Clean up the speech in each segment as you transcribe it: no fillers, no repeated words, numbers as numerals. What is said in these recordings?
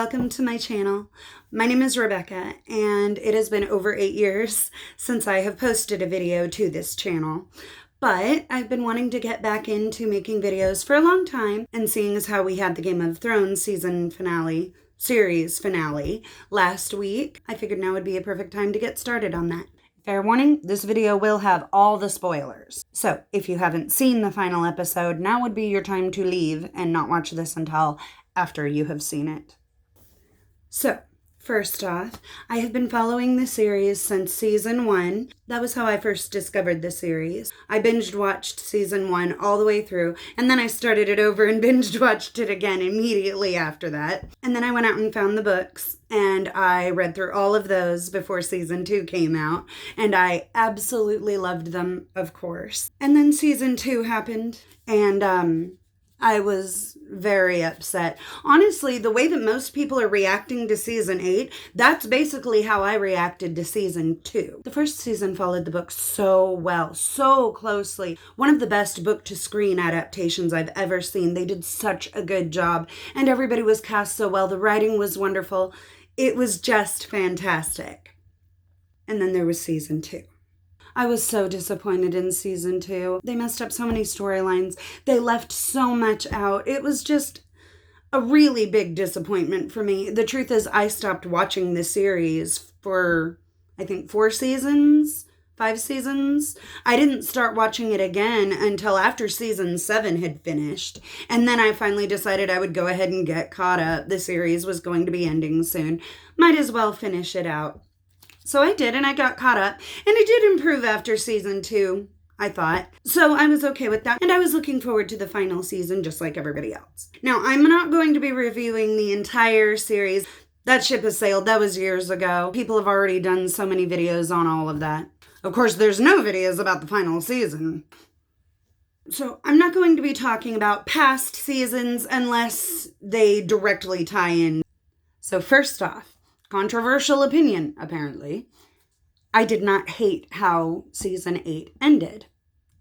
welcome to my channel. My name is Rebecca, and it has been over 8 years since I have posted a video to this channel. But I've been wanting to get back into making videos for a long time, and seeing as how we had the Game of Thrones series finale last week, I figured now would be a perfect time to get started on that. Fair warning, this video will have all the spoilers. So if you haven't seen the final episode, now would be your time to leave and not watch this until after you have seen it. So, first off, I have been following the series since season 1. That was how I first discovered the series. I binge watched season 1 all the way through, and then I started it over and binge watched it again immediately after that. And then I went out and found the books, and I read through all of those before season 2 came out, and I absolutely loved them, of course. And then season 2 happened, and I was very upset. Honestly, the way that most people are reacting to season 8, that's basically how I reacted to season 2. The first season followed the book so well, so closely. One of the best book-to-screen adaptations I've ever seen. They did such a good job, and everybody was cast so well. The writing was wonderful. It was just fantastic. And then there was season 2. I was so disappointed in season 2. They messed up so many storylines. They left so much out. It was just a really big disappointment for me. The truth is, I stopped watching the series for, I think, 5 seasons. I didn't start watching it again until after season 7 had finished. And then I finally decided I would go ahead and get caught up. The series was going to be ending soon. Might as well finish it out. So I did, and I got caught up, and it did improve after season 2, I thought. So I was okay with that, and I was looking forward to the final season just like everybody else. Now, I'm not going to be reviewing the entire series. That ship has sailed. That was years ago. People have already done so many videos on all of that. Of course, there's no videos about the final season. So I'm not going to be talking about past seasons unless they directly tie in. So first off, controversial opinion, apparently. I did not hate how season 8 ended.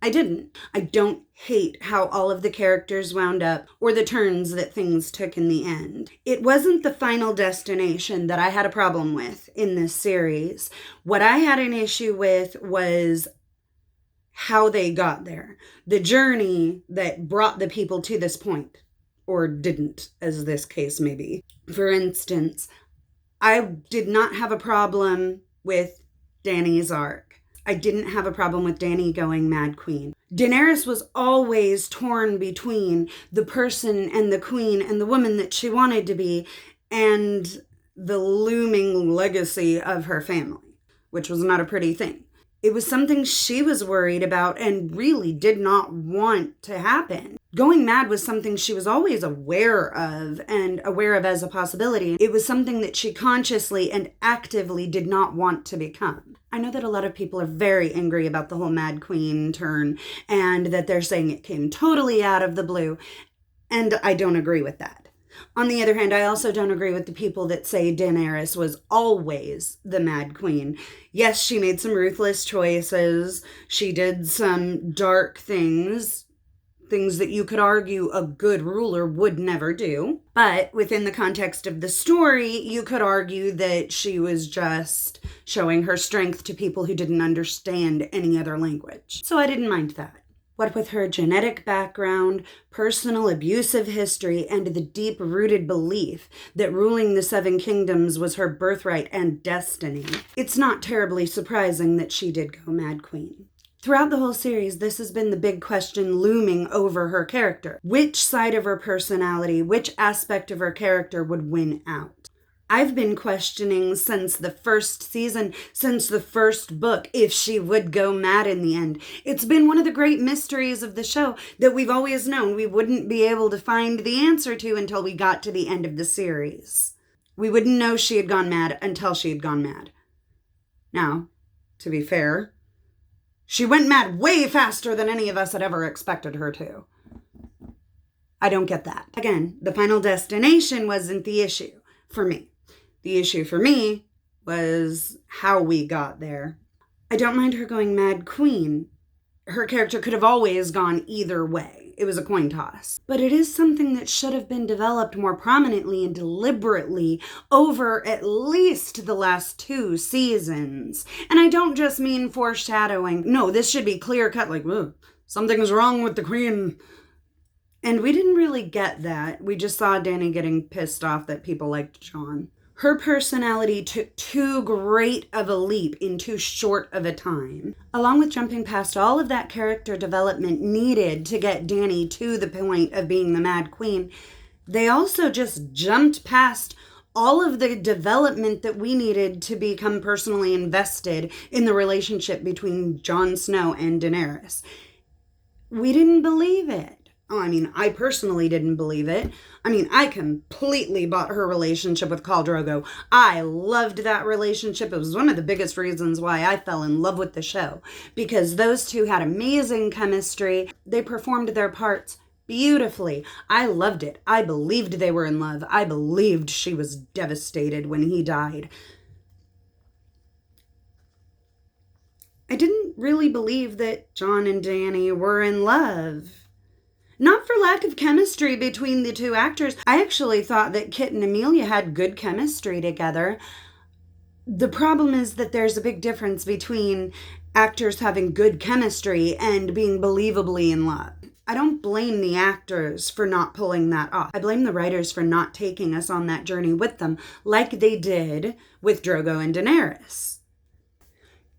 I didn't. I don't hate how all of the characters wound up or the turns that things took in the end. It wasn't the final destination that I had a problem with in this series. What I had an issue with was how they got there. The journey that brought the people to this point, or didn't, as this case may be. For instance, I did not have a problem with Dany's arc. I didn't have a problem with Dany going Mad Queen. Daenerys was always torn between the person and the queen and the woman that she wanted to be and the looming legacy of her family, which was not a pretty thing. It was something she was worried about and really did not want to happen. Going mad was something she was always aware of as a possibility. It was something that she consciously and actively did not want to become. I know that a lot of people are very angry about the whole Mad Queen turn and that they're saying it came totally out of the blue, and I don't agree with that. On the other hand, I also don't agree with the people that say Daenerys was always the Mad Queen. Yes, she made some ruthless choices. She did some dark things that you could argue a good ruler would never do. But within the context of the story, you could argue that she was just showing her strength to people who didn't understand any other language. So I didn't mind that. What with her genetic background, personal abusive history, and the deep-rooted belief that ruling the 7 kingdoms was her birthright and destiny, it's not terribly surprising that she did go Mad Queen. Throughout the whole series, this has been the big question looming over her character. Which side of her personality, which aspect of her character would win out? I've been questioning since the first season, since the first book, if she would go mad in the end. It's been one of the great mysteries of the show that we've always known we wouldn't be able to find the answer to until we got to the end of the series. We wouldn't know she had gone mad until she had gone mad. Now, to be fair, she went mad way faster than any of us had ever expected her to. I don't get that. Again, the final destination wasn't the issue for me. The issue for me was how we got there. I don't mind her going Mad Queen. Her character could have always gone either way. It was a coin toss. But it is something that should have been developed more prominently and deliberately over at least the last 2 seasons. And I don't just mean foreshadowing. No, this should be clear cut, like, something's wrong with the queen. And we didn't really get that. We just saw Dany getting pissed off that people liked Jon. Her personality took too great of a leap in too short of a time. Along with jumping past all of that character development needed to get Dany to the point of being the Mad Queen, they also just jumped past all of the development that we needed to become personally invested in the relationship between Jon Snow and Daenerys. We didn't believe it. Oh, I mean, I personally didn't believe it. I mean, I completely bought her relationship with Khal Drogo. I loved that relationship. It was one of the biggest reasons why I fell in love with the show, because those two had amazing chemistry. They performed their parts beautifully. I loved it. I believed they were in love. I believed she was devastated when he died. I didn't really believe that Jon and Dany were in love. Not for lack of chemistry between the two actors. I actually thought that Kit and Emilia had good chemistry together. The problem is that there's a big difference between actors having good chemistry and being believably in love. I don't blame the actors for not pulling that off. I blame the writers for not taking us on that journey with them like they did with Drogo and Daenerys.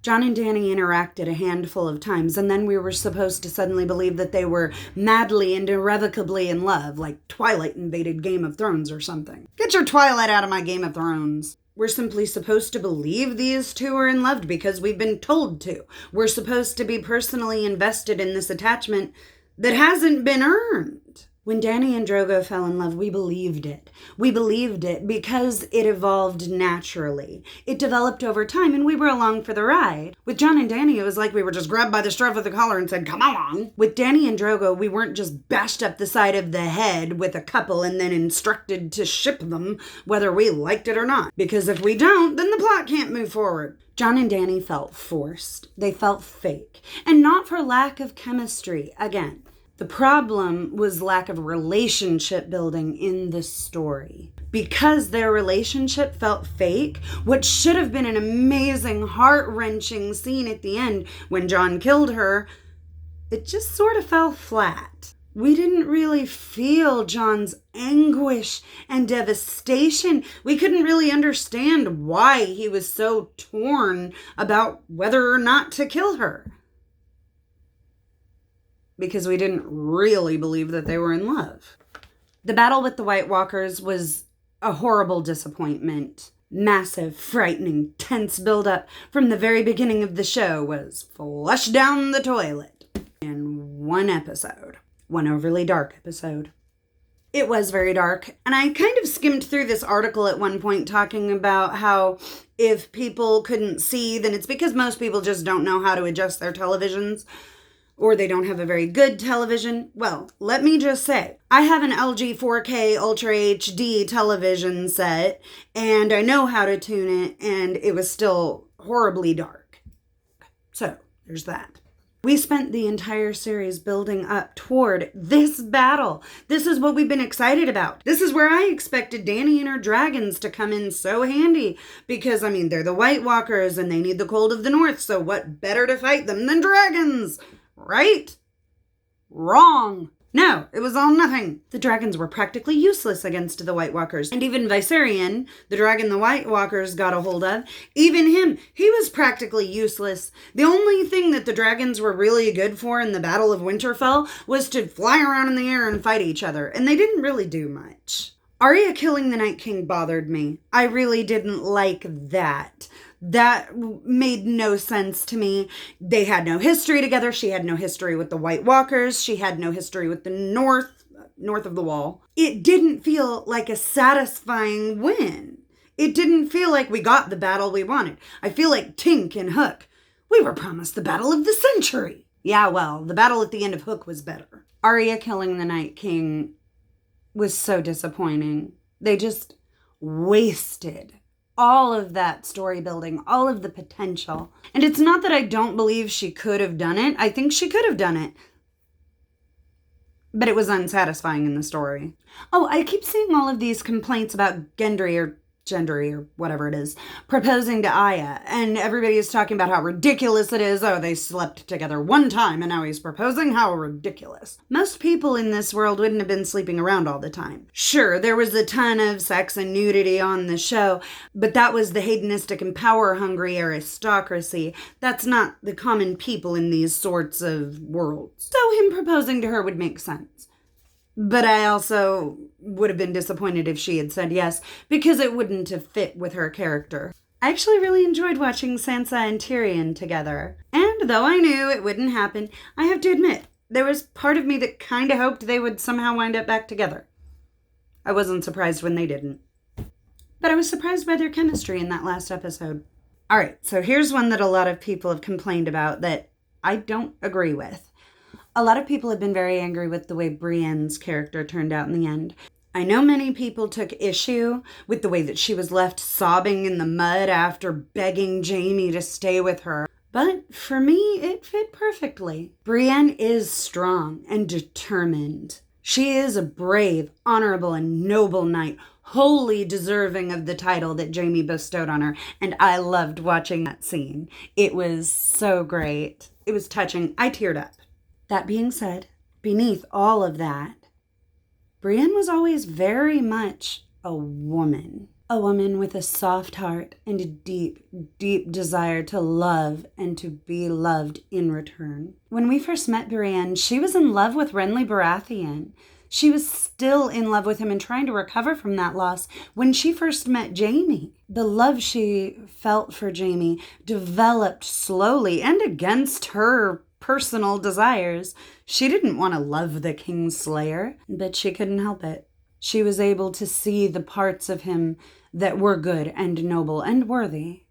Jon and Dany interacted a handful of times, and then we were supposed to suddenly believe that they were madly and irrevocably in love, like Twilight invaded Game of Thrones or something. Get your Twilight out of my Game of Thrones. We're simply supposed to believe these two are in love because we've been told to. We're supposed to be personally invested in this attachment that hasn't been earned. When Dany and Drogo fell in love, we believed it. We believed it because it evolved naturally. It developed over time, and we were along for the ride. With Jon and Dany, it was like we were just grabbed by the scruff of the collar and said, come along. With Dany and Drogo, we weren't just bashed up the side of the head with a couple and then instructed to ship them, whether we liked it or not. Because if we don't, then the plot can't move forward. Jon and Dany felt forced. They felt fake. And not for lack of chemistry, again. The problem was lack of relationship building in the story. Because their relationship felt fake, what should have been an amazing, heart-wrenching scene at the end when Jon killed her, it just sort of fell flat. We didn't really feel Jon's anguish and devastation. We couldn't really understand why he was so torn about whether or not to kill her. Because we didn't really believe that they were in love. The battle with the White Walkers was a horrible disappointment. Massive, frightening, tense buildup from the very beginning of the show was flushed down the toilet in one episode. One overly dark episode. It was very dark, and I kind of skimmed through this article at one point talking about how if people couldn't see, then it's because most people just don't know how to adjust their televisions. Or they don't have a very good television. Well, let me just say, I have an LG 4K Ultra HD television set, and I know how to tune it, and it was still horribly dark. So, there's that. We spent the entire series building up toward this battle. This is what we've been excited about. This is where I expected Dany and her dragons to come in so handy. Because, I mean, they're the White Walkers, and they need the cold of the north, so what better to fight them than dragons? Right? Wrong. No, it was all nothing. The dragons were practically useless against the White Walkers. And even Viserion, the dragon the White Walkers got a hold of, even him, he was practically useless. The only thing that the dragons were really good for in the Battle of Winterfell was to fly around in the air and fight each other. And they didn't really do much. Arya killing the Night King bothered me. I really didn't like that. That made no sense to me. They had no history together. She had no history with the White Walkers. She had no history with the north of the Wall. It didn't feel like a satisfying win. It didn't feel like we got the battle we wanted. I feel like Tink and Hook. We were promised the battle of the century. Yeah, well, the battle at the end of Hook was better. Arya killing the Night King was so disappointing. They just wasted all of that story building, all of the potential. And it's not that I don't believe she could have done it. I think she could have done it. but it was unsatisfying in the story. Oh, I keep seeing all of these complaints about Gendry or whatever it is, proposing to Arya, and everybody is talking about how ridiculous it is. Oh, they slept together one time and now he's proposing? How ridiculous. Most people in this world wouldn't have been sleeping around all the time. Sure, there was a ton of sex and nudity on the show, but that was the hedonistic and power-hungry aristocracy. That's not the common people in these sorts of worlds. So him proposing to her would make sense. But I also would have been disappointed if she had said yes, because it wouldn't have fit with her character. I actually really enjoyed watching Sansa and Tyrion together. And though I knew it wouldn't happen, I have to admit, there was part of me that kind of hoped they would somehow wind up back together. I wasn't surprised when they didn't. But I was surprised by their chemistry in that last episode. Alright, so here's one that a lot of people have complained about that I don't agree with. A lot of people have been very angry with the way Brienne's character turned out in the end. I know many people took issue with the way that she was left sobbing in the mud after begging Jaime to stay with her. But for me, it fit perfectly. Brienne is strong and determined. She is a brave, honorable, and noble knight, wholly deserving of the title that Jaime bestowed on her. And I loved watching that scene. It was so great. It was touching. I teared up. That being said, beneath all of that, Brienne was always very much a woman. A woman with a soft heart and a deep, deep desire to love and to be loved in return. When we first met Brienne, she was in love with Renly Baratheon. She was still in love with him and trying to recover from that loss when she first met Jaime. The love she felt for Jaime developed slowly and against her personal desires. She didn't want to love the Kingslayer, but she couldn't help it. She was able to see the parts of him that were good and noble and worthy.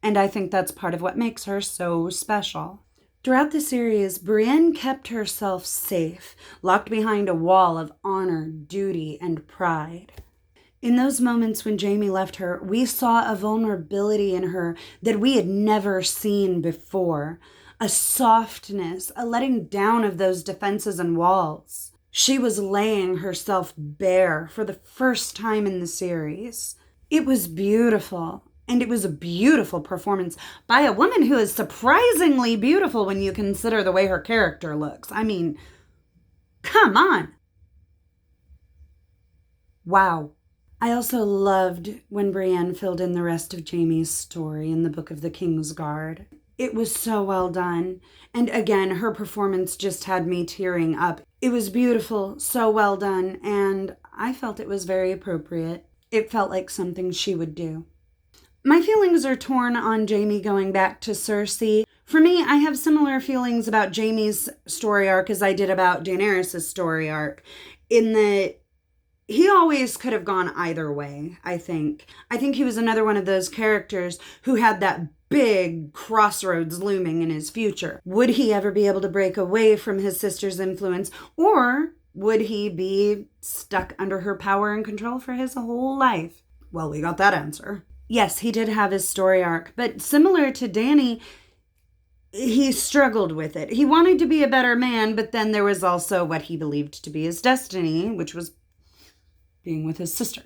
And I think that's part of what makes her so special. Throughout the series, Brienne kept herself safe, locked behind a wall of honor, duty, and pride. In those moments when Jaime left her, we saw a vulnerability in her that we had never seen before. A softness, a letting down of those defenses and walls. She was laying herself bare for the first time in the series. It was beautiful, and it was a beautiful performance by a woman who is surprisingly beautiful when you consider the way her character looks. I mean, come on. Wow. I also loved when Brienne filled in the rest of Jaime's story in the Book of the Kingsguard. It was so well done. And again, her performance just had me tearing up. It was beautiful, so well done, and I felt it was very appropriate. It felt like something she would do. My feelings are torn on Jaime going back to Cersei. For me, I have similar feelings about Jaime's story arc as I did about Daenerys' story arc, in that he always could have gone either way, I think. I think he was another one of those characters who had that big crossroads looming in his future. Would he ever be able to break away from his sister's influence, or would he be stuck under her power and control for his whole life? Well, we got that answer. Yes, he did have his story arc, but similar to Dany, he struggled with it. He wanted to be a better man, but then there was also what he believed to be his destiny, which was being with his sister.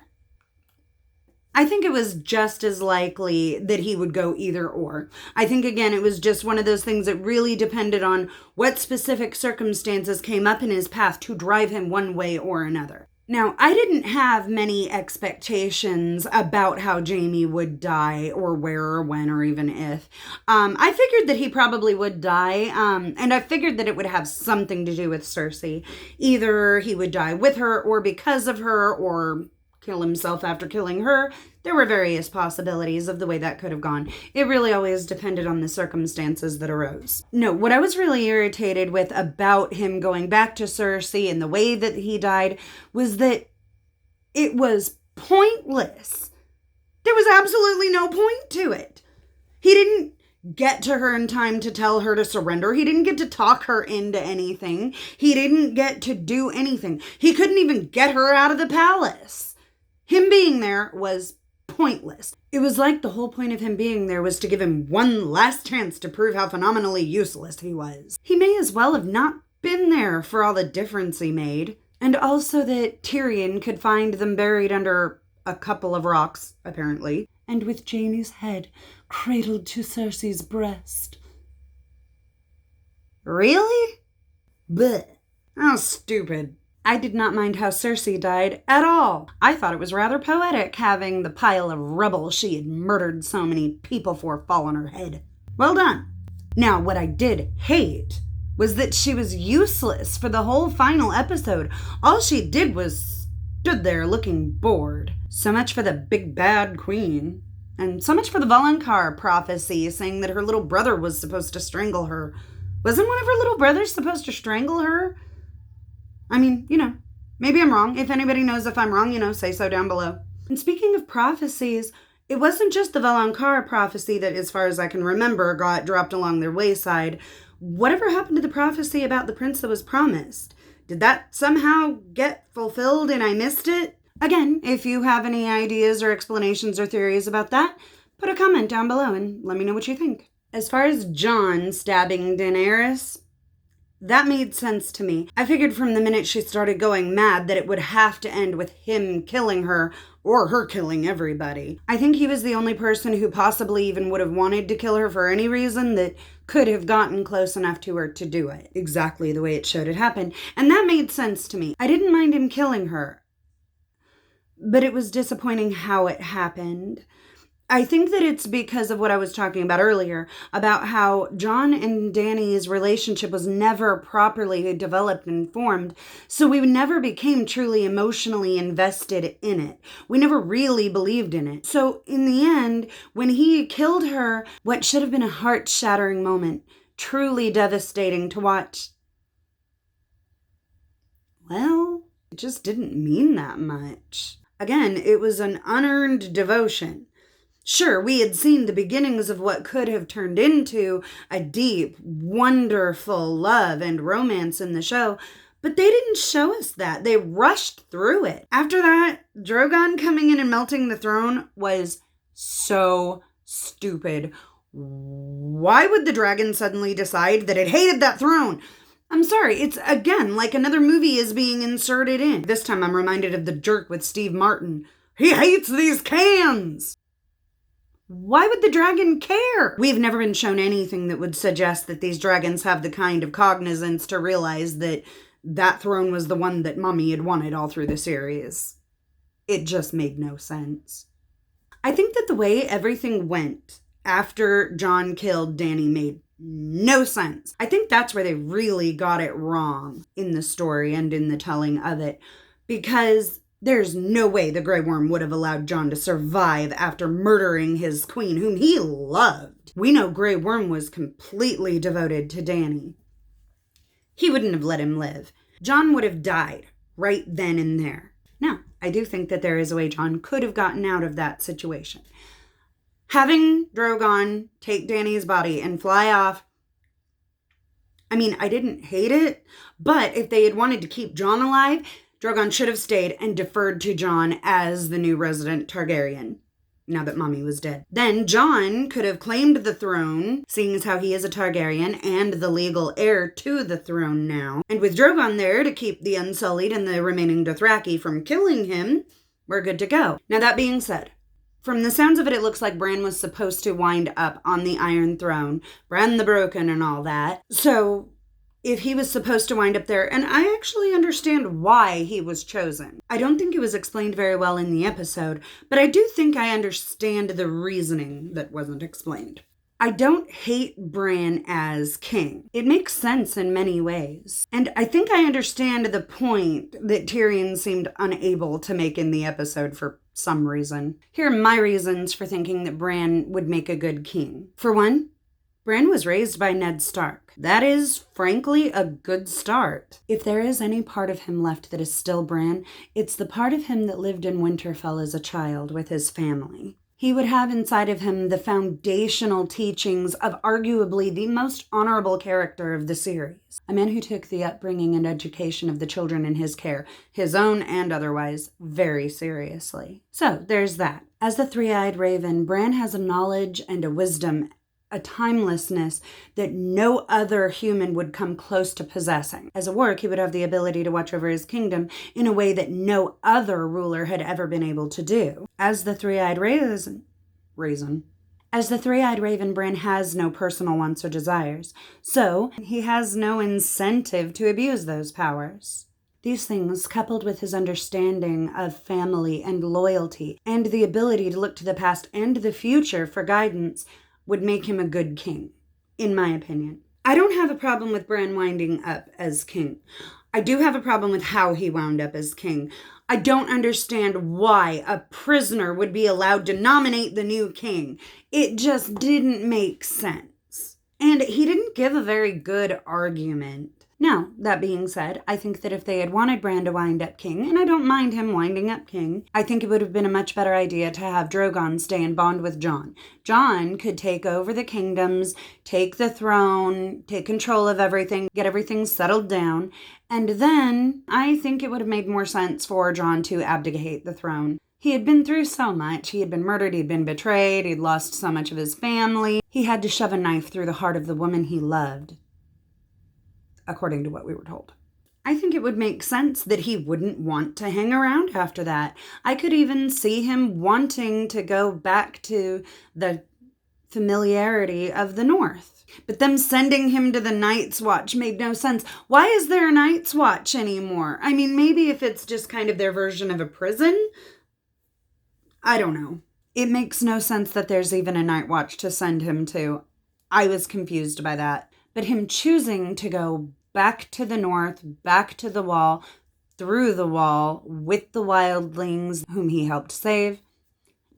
I think it was just as likely that he would go either or. I think, again, it was just one of those things that really depended on what specific circumstances came up in his path to drive him one way or another. Now, I didn't have many expectations about how Jaime would die, or where, or when, or even if. I figured that he probably would die, and I figured that it would have something to do with Cersei. Either he would die with her, or because of her, or kill himself after killing her. There were various possibilities of the way that could have gone. It really always depended on the circumstances that arose. No, what I was really irritated with about him going back to Cersei and the way that he died was that it was pointless. There was absolutely no point to it. He didn't get to her in time to tell her to surrender. He didn't get to talk her into anything. He didn't get to do anything. He couldn't even get her out of the palace. Him being there was pointless. It was like the whole point of him being there was to give him one last chance to prove how phenomenally useless he was. He may as well have not been there for all the difference he made. And also that Tyrion could find them buried under a couple of rocks, apparently, and with Jaime's head cradled to Cersei's breast. Really? Bleh. How stupid. I did not mind how Cersei died at all. I thought it was rather poetic having the pile of rubble she had murdered so many people for fall on her head. Well done. Now, what I did hate was that she was useless for the whole final episode. All she did was stood there looking bored. So much for the big bad queen. And so much for the Valonqar prophecy saying that her little brother was supposed to strangle her. Wasn't one of her little brothers supposed to strangle her? I mean, maybe I'm wrong. If anybody knows if I'm wrong, say so down below. And speaking of prophecies, it wasn't just the Valonqar prophecy that, as far as I can remember, got dropped along their wayside. Whatever happened to the prophecy about the prince that was promised? Did that somehow get fulfilled and I missed it? Again, if you have any ideas or explanations or theories about that, put a comment down below and let me know what you think. As far as Jon stabbing Daenerys, that made sense to me. I figured from the minute she started going mad that it would have to end with him killing her or her killing everybody. I think he was the only person who possibly even would have wanted to kill her for any reason that could have gotten close enough to her to do it. Exactly the way it should have happened. And that made sense to me. I didn't mind him killing her, but it was disappointing how it happened. I think that it's because of what I was talking about earlier, about how Jon and Dany's relationship was never properly developed and formed, so we never became truly emotionally invested in it. We never really believed in it. So in the end, when he killed her, what should have been a heart-shattering moment, truly devastating to watch, well, it just didn't mean that much. Again, it was an unearned devotion. Sure, we had seen the beginnings of what could have turned into a deep, wonderful love and romance in the show, but they didn't show us that. They rushed through it. After that, Drogon coming in and melting the throne was so stupid. Why would the dragon suddenly decide that it hated that throne? I'm sorry, it's again like another movie is being inserted in. This time I'm reminded of The Jerk with Steve Martin. He hates these cans! Why would the dragon care? We've never been shown anything that would suggest that these dragons have the kind of cognizance to realize that that throne was the one that Mummy had wanted all through the series. It just made no sense. I think that the way everything went after Jon killed Dany made no sense. I think that's where they really got it wrong in the story and in the telling of it, because there's no way the Grey Worm would have allowed Jon to survive after murdering his queen, whom he loved. We know Grey Worm was completely devoted to Dany. He wouldn't have let him live. Jon would have died right then and there. Now, I do think that there is a way Jon could have gotten out of that situation. Having Drogon take Dany's body and fly off, I mean, I didn't hate it, but if they had wanted to keep Jon alive, Drogon should have stayed and deferred to Jon as the new resident Targaryen, now that Mummy was dead. Then Jon could have claimed the throne, seeing as how he is a Targaryen and the legal heir to the throne now. And with Drogon there to keep the Unsullied and the remaining Dothraki from killing him, we're good to go. Now that being said, from the sounds of it, it looks like Bran was supposed to wind up on the Iron Throne, Bran the Broken and all that. So if he was supposed to wind up there, and I actually understand why he was chosen. I don't think it was explained very well in the episode, but I do think I understand the reasoning that wasn't explained. I don't hate Bran as king. It makes sense in many ways. And I think I understand the point that Tyrion seemed unable to make in the episode for some reason. Here are my reasons for thinking that Bran would make a good king. For one, Bran was raised by Ned Stark. That is, frankly, a good start. If there is any part of him left that is still Bran, it's the part of him that lived in Winterfell as a child with his family. He would have inside of him the foundational teachings of arguably the most honorable character of the series. A man who took the upbringing and education of the children in his care, his own and otherwise, very seriously. So, there's that. As the three-eyed raven, Bran has a knowledge and a wisdom a timelessness that no other human would come close to possessing. As a warg, he would have the ability to watch over his kingdom in a way that no other ruler had ever been able to do. As the three-eyed raven, Bran has no personal wants or desires, so he has no incentive to abuse those powers. These things, coupled with his understanding of family and loyalty, and the ability to look to the past and the future for guidance, would make him a good king, in my opinion. I don't have a problem with Bran winding up as king. I do have a problem with how he wound up as king. I don't understand why a prisoner would be allowed to nominate the new king. It just didn't make sense. And he didn't give a very good argument. Now, that being said, I think that if they had wanted Bran to wind up king, and I don't mind him winding up king, I think it would have been a much better idea to have Drogon stay and bond with Jon. Jon could take over the kingdoms, take the throne, take control of everything, get everything settled down, and then I think it would have made more sense for Jon to abdicate the throne. He had been through so much. He had been murdered, he'd been betrayed, he'd lost so much of his family. He had to shove a knife through the heart of the woman he loved, according to what we were told. I think it would make sense that he wouldn't want to hang around after that. I could even see him wanting to go back to the familiarity of the North. But them sending him to the Night's Watch made no sense. Why is there a Night's Watch anymore? I mean, maybe if it's just kind of their version of a prison? I don't know. It makes no sense that there's even a Night Watch to send him to. I was confused by that. But him choosing to go back to the North, back to the Wall, through the Wall, with the wildlings whom he helped save,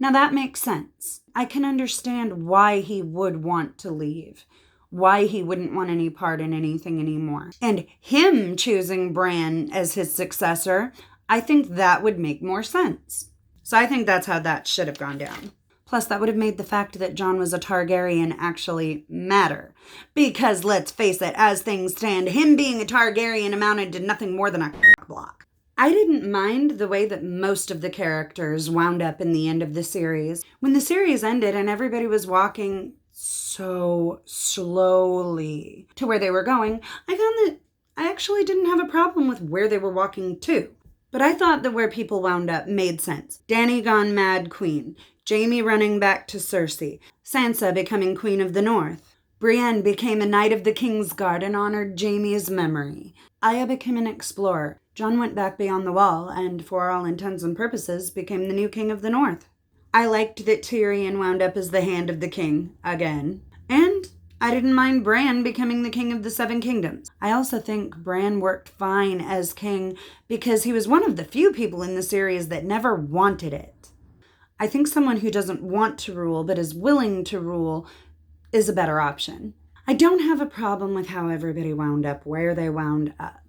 now that makes sense. I can understand why he would want to leave, why he wouldn't want any part in anything anymore. And him choosing Bran as his successor, I think that would make more sense. So I think that's how that should have gone down. Plus, that would have made the fact that Jon was a Targaryen actually matter. Because, let's face it, as things stand, him being a Targaryen amounted to nothing more than a block. I didn't mind the way that most of the characters wound up in the end of the series. When the series ended and everybody was walking so slowly to where they were going, I found that I actually didn't have a problem with where they were walking to. But I thought that where people wound up made sense. Dany gone mad queen. Jaime running back to Cersei. Sansa becoming Queen of the North. Brienne became a Knight of the Kingsguard and honored Jaime's memory. Arya became an explorer. Jon went back beyond the Wall and, for all intents and purposes, became the new King of the North. I liked that Tyrion wound up as the Hand of the King, again. And I didn't mind Bran becoming the King of the Seven Kingdoms. I also think Bran worked fine as king because he was one of the few people in the series that never wanted it. I think someone who doesn't want to rule but is willing to rule is a better option. I don't have a problem with how everybody wound up where they wound up.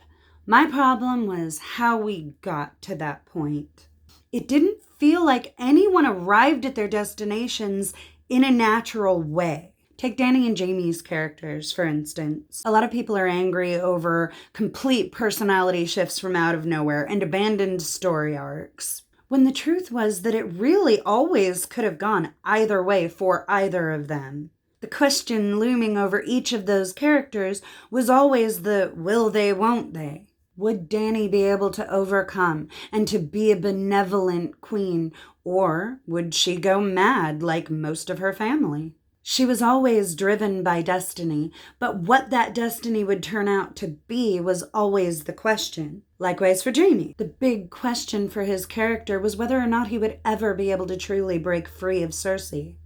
My problem was how we got to that point. It didn't feel like anyone arrived at their destinations in a natural way. Take Dany and Jaime's characters, for instance. A lot of people are angry over complete personality shifts from out of nowhere and abandoned story arcs, when the truth was that it really always could have gone either way for either of them. The question looming over each of those characters was always the will they, won't they? Would Dany be able to overcome and to be a benevolent queen, or would she go mad like most of her family? She was always driven by destiny, but what that destiny would turn out to be was always the question. Likewise for Jaime. The big question for his character was whether or not he would ever be able to truly break free of Cersei,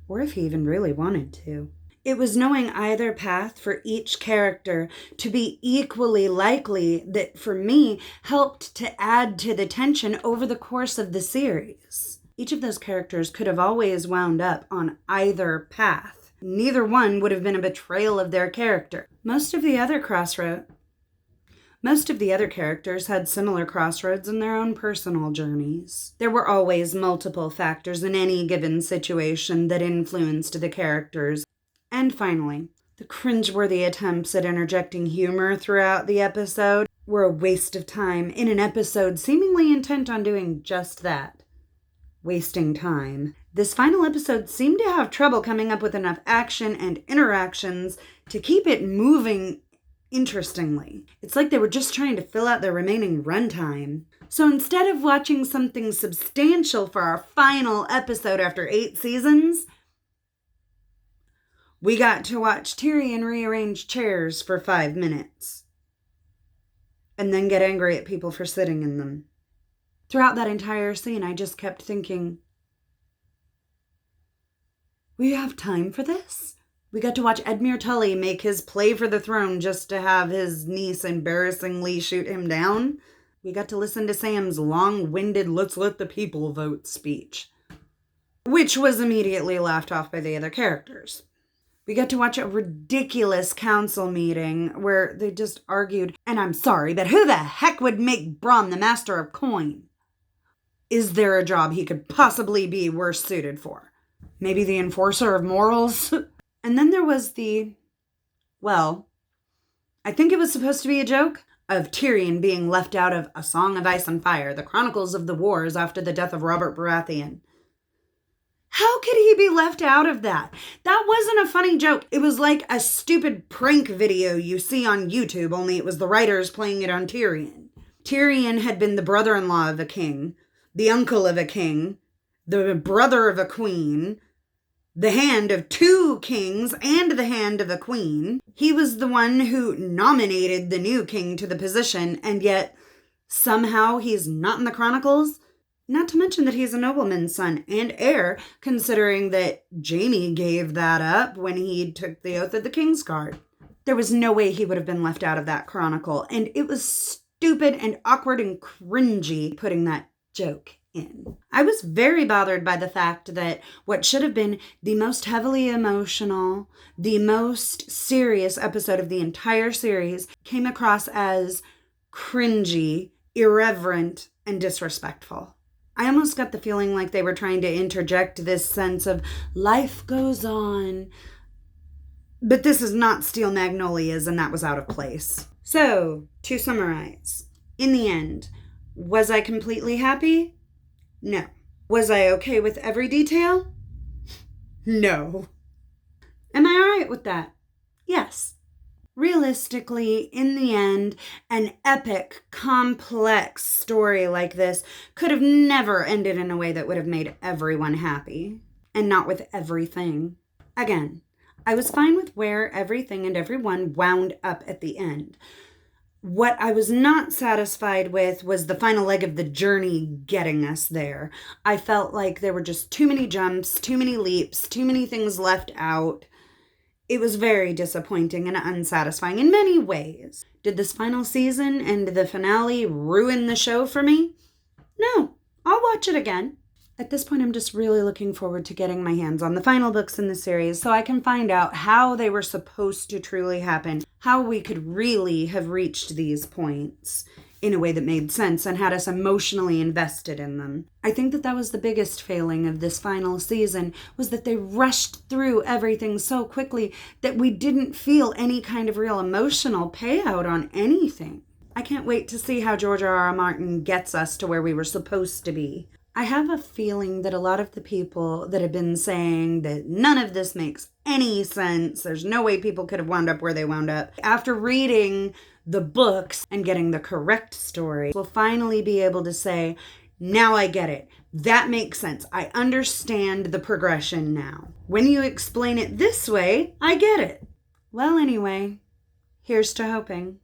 or if he even really wanted to. It was knowing either path for each character to be equally likely that, for me, helped to add to the tension over the course of the series. Each of those characters could have always wound up on either path. Neither one would have been a betrayal of their character. Most of the other characters had similar crossroads in their own personal journeys. There were always multiple factors in any given situation that influenced the characters. And finally, the cringeworthy attempts at interjecting humor throughout the episode were a waste of time in an episode seemingly intent on doing just that. wasting time. This final episode seemed to have trouble coming up with enough action and interactions to keep it moving interestingly. It's like they were just trying to fill out their remaining runtime. So instead of watching something substantial for our final episode after 8 seasons, we got to watch Tyrion rearrange chairs for 5 minutes and then get angry at people for sitting in them. Throughout that entire scene, I just kept thinking, we have time for this? We got to watch Edmure Tully make his play for the throne just to have his niece embarrassingly shoot him down. We got to listen to Sam's long-winded "let's let the people vote" speech, which was immediately laughed off by the other characters. We got to watch a ridiculous council meeting where they just argued, and I'm sorry, but who the heck would make Bronn the master of coin? Is there a job he could possibly be worse suited for? Maybe the enforcer of morals? And then there was I think it was supposed to be a joke, of Tyrion being left out of A Song of Ice and Fire, the Chronicles of the Wars after the death of Robert Baratheon. How could he be left out of that? That wasn't a funny joke. It was like a stupid prank video you see on YouTube, only it was the writers playing it on Tyrion. Tyrion had been the brother-in-law of a king, the uncle of a king, the brother of a queen, the hand of 2 kings and the hand of a queen. He was the one who nominated the new king to the position, and yet somehow he's not in the Chronicles. Not to mention that he's a nobleman's son and heir, considering that Jaime gave that up when he took the oath of the Kingsguard. There was no way he would have been left out of that chronicle, and it was stupid and awkward and cringy putting that joke in. I was very bothered by the fact that what should have been the most heavily emotional, the most serious episode of the entire series came across as cringy, irreverent, and disrespectful. I almost got the feeling like they were trying to interject this sense of life goes on, but this is not Steel Magnolias, and that was out of place. So, to summarize, in the end, was I completely happy? No. Was I okay with every detail? No. Am I all right with that? Yes. Realistically, in the end, an epic, complex story like this could have never ended in a way that would have made everyone happy. And not with everything. Again, I was fine with where everything and everyone wound up at the end. What I was not satisfied with was the final leg of the journey getting us there. I felt like there were just too many jumps, too many leaps, too many things left out. It was very disappointing and unsatisfying in many ways. Did this final season and the finale ruin the show for me? No, I'll watch it again. At this point, I'm just really looking forward to getting my hands on the final books in the series so I can find out how they were supposed to truly happen, how we could really have reached these points in a way that made sense and had us emotionally invested in them. I think that was the biggest failing of this final season, was that they rushed through everything so quickly that we didn't feel any kind of real emotional payout on anything. I can't wait to see how George R.R. Martin gets us to where we were supposed to be. I have a feeling that a lot of the people that have been saying that none of this makes any sense, there's no way people could have wound up where they wound up, after reading the books and getting the correct story, will finally be able to say, now I get it. That makes sense. I understand the progression now. When you explain it this way, I get it. Well, anyway, here's to hoping.